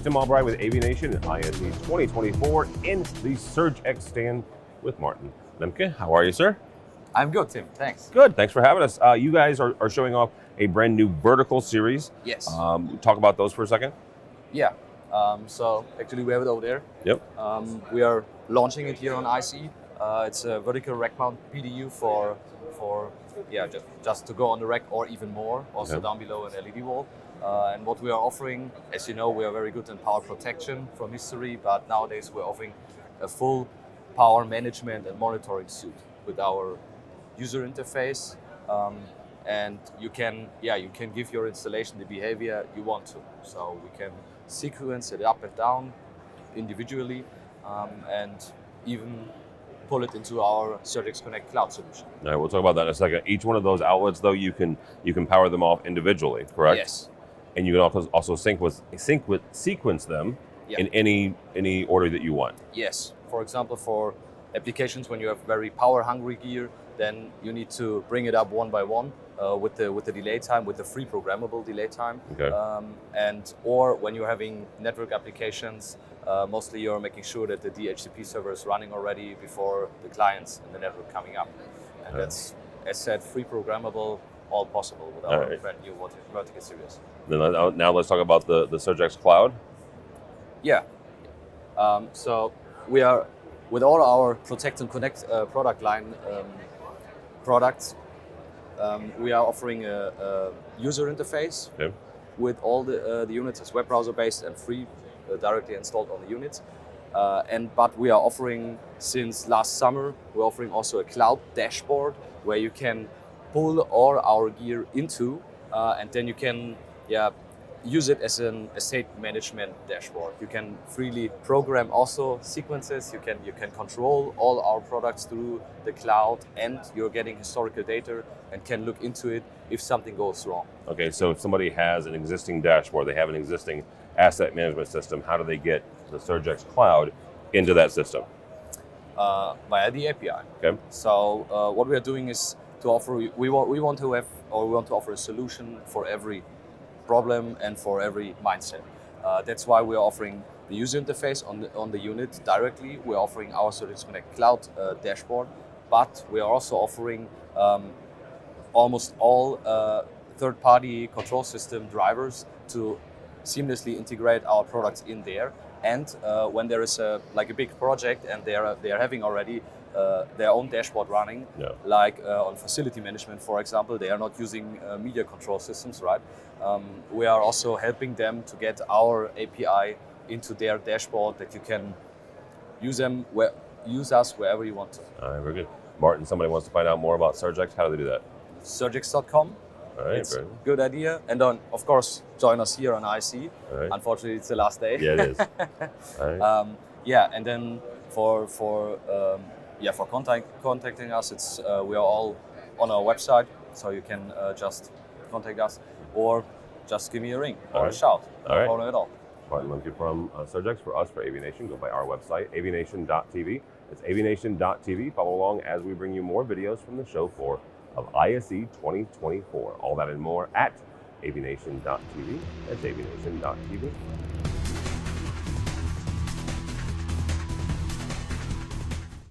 Tim Albright with AVNation at ISE 2024 in the SurgeX stand with Martin Lemke. How are you, sir? I'm good, Tim. Thanks. Good. Thanks for having us. You guys are showing off a brand new vertical series. Yes. Talk about those for a second. Yeah. So actually we have it over there. Yep. We are launching it here on ISE. It's a vertical rack mount PDU for just to go on the rack or even more. Also down below an LED wall. And what we are offering, as you know, we are very good in power protection from history, but nowadays we're offering a full power management and monitoring suite with our user interface, and you can give your installation the behavior you want to. So we can sequence it up and down individually, and even pull it into our SurgeX Connect cloud solution. All right, we'll talk about that in a second. Each one of those outlets, though, you can power them off individually, correct? Yes. And you can also sequence them in any order that you want. Yes. For example, for applications when you have very power hungry gear, then you need to bring it up one by one with the delay time, with the free programmable delay time. Okay. Or when you're having network applications, mostly you're making sure that the DHCP server is running already before the clients and the network coming up. And that's, as said, free programmable, all possible with our brand new vertical series. Then now let's talk about the SurgeX Cloud. Yeah. So we are, with all our Protect and Connect product line products, we are offering a user interface with all the units. It's web browser based and free, directly installed on the units. But we are offering, since last summer, we're offering also a cloud dashboard where you can pull all our gear into, and then you can use it as an estate management dashboard. You can freely program also sequences. You can control all our products through the cloud, and you're getting historical data and can look into it if something goes wrong. Okay, so if somebody has an existing dashboard, they have an existing asset management system, how do they get the SurgeX Cloud into that system? Via the API. Okay. So what we are doing is to offer. We want to offer a solution for every problem and for every mindset. That's why we are offering the user interface on the unit directly. We're offering our SurgeX Connect Cloud dashboard, but we are also offering almost all third-party control system drivers to seamlessly integrate our products in there. And when there is a big project and they are having already their own dashboard running, like on facility management, for example, they are not using media control systems, right? We are also helping them to get our API into their dashboard, that you can use us wherever you want to. All right, very good. Martin, somebody wants to find out more about SurgeX, how do they do that? SurgeX.com. All right, it's a good idea. And then, of course, join us here on ISE. Right. Unfortunately, it's the last day. Yeah, it is. All right. And then for contacting us, it's we are all on our website, so you can just contact us or just give me a ring or a shout. No problem at all. Martin Lemke from SurgeX, for us, for AVNation. Go by our website, avnation.tv. It's avnation.tv. Follow along as we bring you more videos from the show floor of ISE 2024. All that and more at avnation.tv. That's avnation.tv.